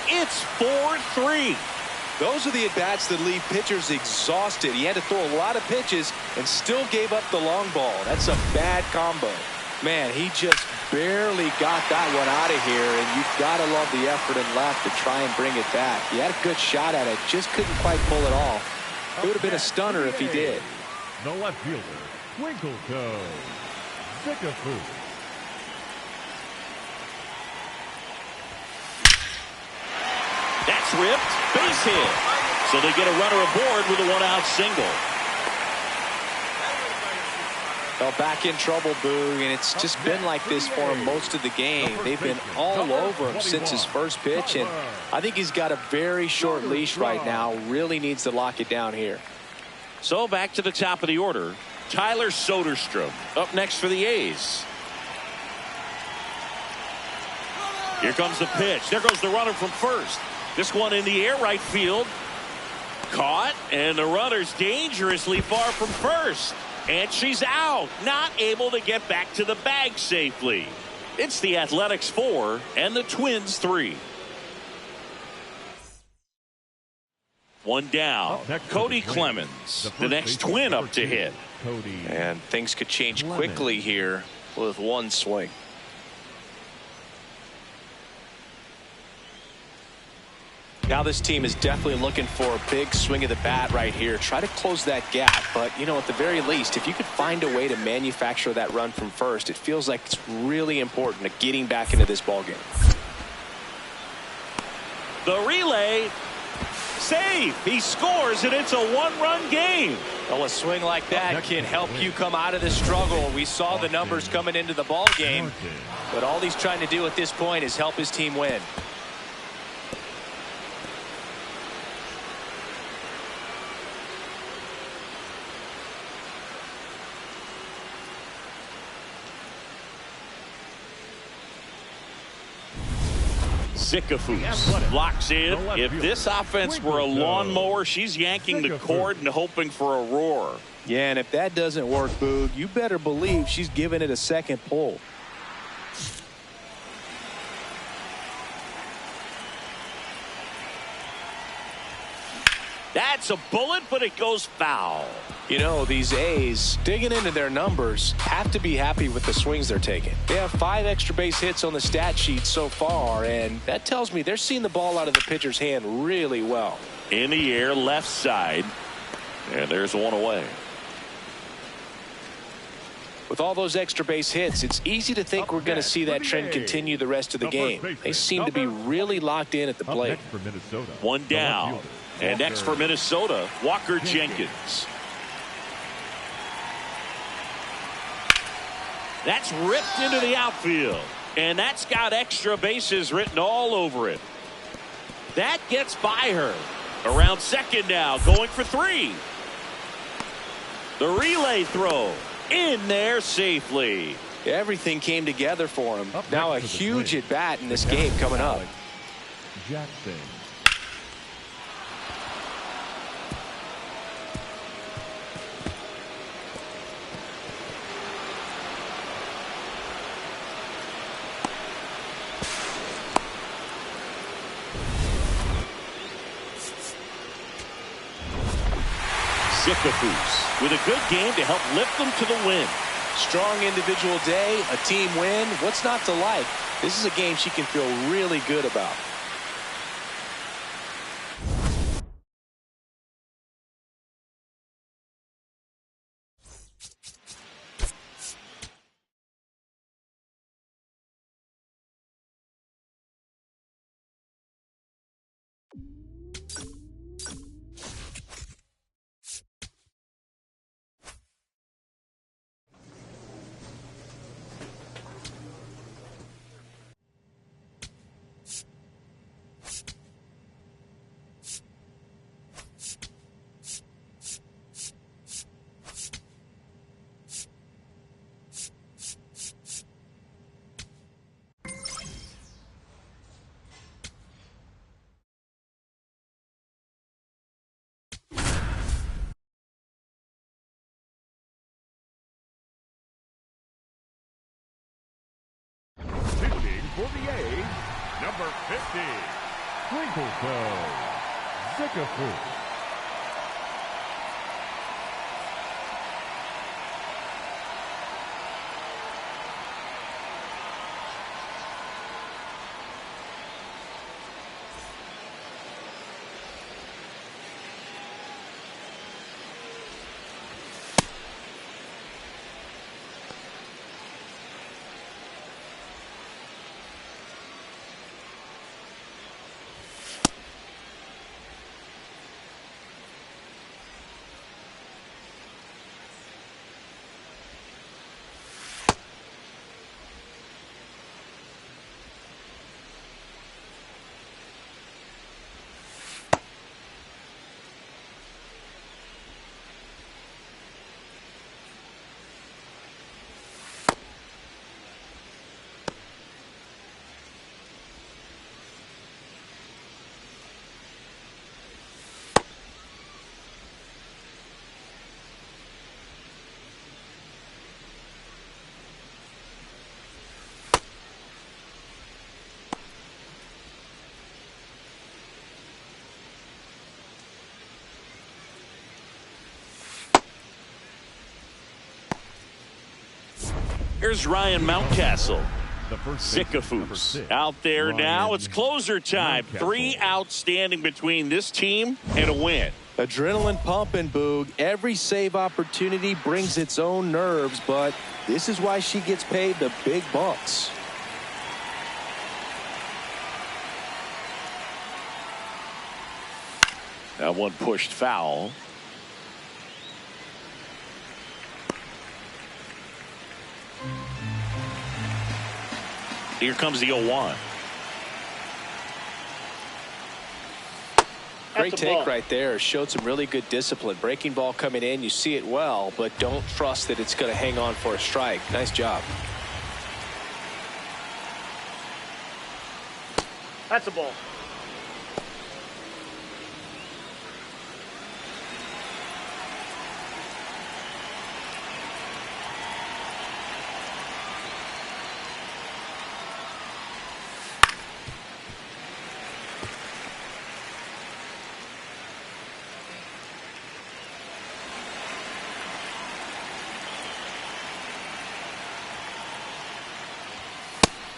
It's 4-3. Those are the at-bats that leave pitchers exhausted. He had to throw a lot of pitches and still gave up the long ball. That's a bad combo. Man, he just barely got that one out of here, and you've got to love the effort and left to try and bring it back. He had a good shot at it, just couldn't quite pull it off. It would have been a stunner if he did. The left fielder, Twinkletoes Zickafoose. That's ripped. Base hit. So they get a runner aboard with a one-out single. Well, back in trouble, Boog, and it's just been like this for him most of the game. They've been all over him since his first pitch, and I think he's got a very short leash right now. Really needs to lock it down here. So back to the top of the order. Tyler Soderstrom up next for the A's. Here comes the pitch. There goes the runner from first. This one in the air, right field. Caught, and the runner's dangerously far from first. And she's out, not able to get back to the bag safely. It's the Athletics 4 and the Twins 3. One down. Cody Clemens, the next Twin up to hit. And things could change quickly here with one swing. Now this team is definitely looking for a big swing of the bat right here. Try to close that gap. But, you know, at the very least, if you could find a way to manufacture that run from first, it feels like it's really important to getting back into this ballgame. The relay. Save. He scores, and it's a one-run game. Well, a swing like that can help you come out of the struggle. We saw the numbers coming into the ball game, but all he's trying to do at this point is help his team win. Zickafoose locks in. If this offense were a lawnmower, she's yanking the cord and hoping for a roar. Yeah, and if that doesn't work, Boog, you better believe she's giving it a second pull. That's a bullet, but it goes foul. You know, these A's, digging into their numbers, have to be happy with the swings they're taking. They have 5 extra base hits on the stat sheet so far, and that tells me they're seeing the ball out of the pitcher's hand really well. In the air, left side, and there's one away. With all those extra base hits, it's easy to think we're going to see that trend continue the rest of the game. They seem to be really locked in at the plate. One down. And next for Minnesota, Walker Jenkins. That's ripped into the outfield. And that's got extra bases written all over it. That gets by her. Around second now, going for 3. The relay throw in there safely. Everything came together for him. Now a huge at bat in this game coming up. Jackson. Zickafoose with a good game to help lift them to the win. Strong individual day, a team win. What's not to like? This is a game she can feel really good about. For the A's, number 50, Twinkletoes Zickafoose. Here's Ryan Mountcastle. The first baseman, number Zickafoose 6, out there now. Ryan It's closer time. Mountcastle. 3 outs standing between this team and a win. Adrenaline pumping, Boog. Every save opportunity brings its own nerves, but this is why she gets paid the big bucks. That one pushed foul. Here comes the 0-1. Great take right there. Showed some really good discipline. Breaking ball coming in. You see it well, but don't trust that it's going to hang on for a strike. Nice job. That's a ball.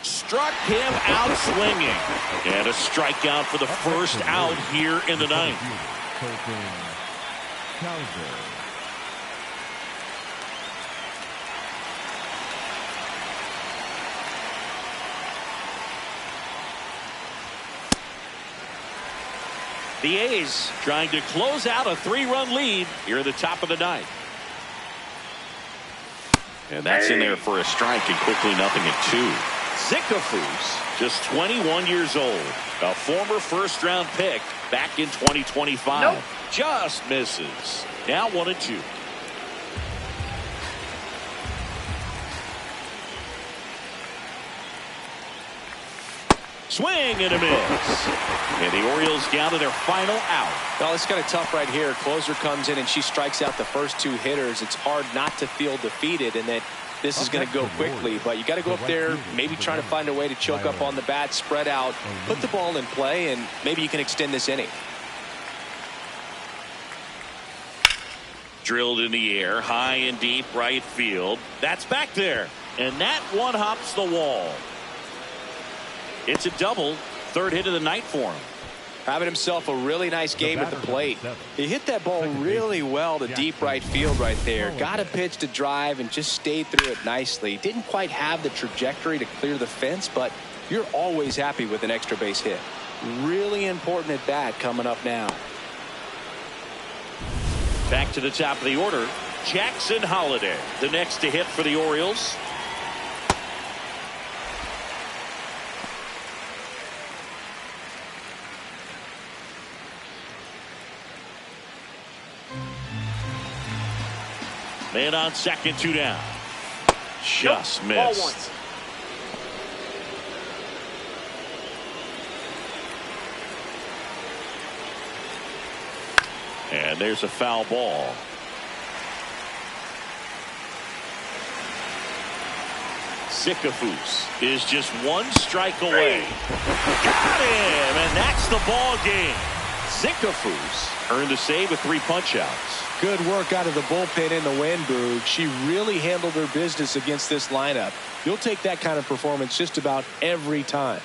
Struck him out swinging. And a strikeout for the first out here in the ninth. The A's trying to close out a 3-run lead here at the top of the ninth. And that's in there for a strike, and quickly 0-2. Zickafoose, just 21 years old, a former first-round pick back in 2025. Nope. Just misses. Now 1-2. Swing and a miss. And the Orioles down to their final out. Well, it's kind of tough right here. Closer comes in and she strikes out the first 2 hitters. It's hard not to feel defeated and that this is going to go quickly, but you got to go up there, maybe trying to find a way to choke up on the bat, spread out, put the ball in play, and maybe you can extend this inning. Drilled in the air, high and deep right field. That's back there. And that one hops the wall. It's a double. 3rd hit of the night for him. Having himself a really nice game at the plate. He hit that ball really well to deep right field right there. Got a pitch to drive and just stayed through it nicely. Didn't quite have the trajectory to clear the fence, but you're always happy with an extra base hit. Really important at bat coming up now. Back to the top of the order. Jackson Holliday, the next to hit for the Orioles. Man on second, 2 down. Just missed. And there's a foul ball. Zickafoose is just 1 strike away. Got him, and that's the ball game. Zickafoose earned a save with 3 punch-outs. Good work out of the bullpen in the wind, Boog. She really handled her business against this lineup. You'll take that kind of performance just about every time.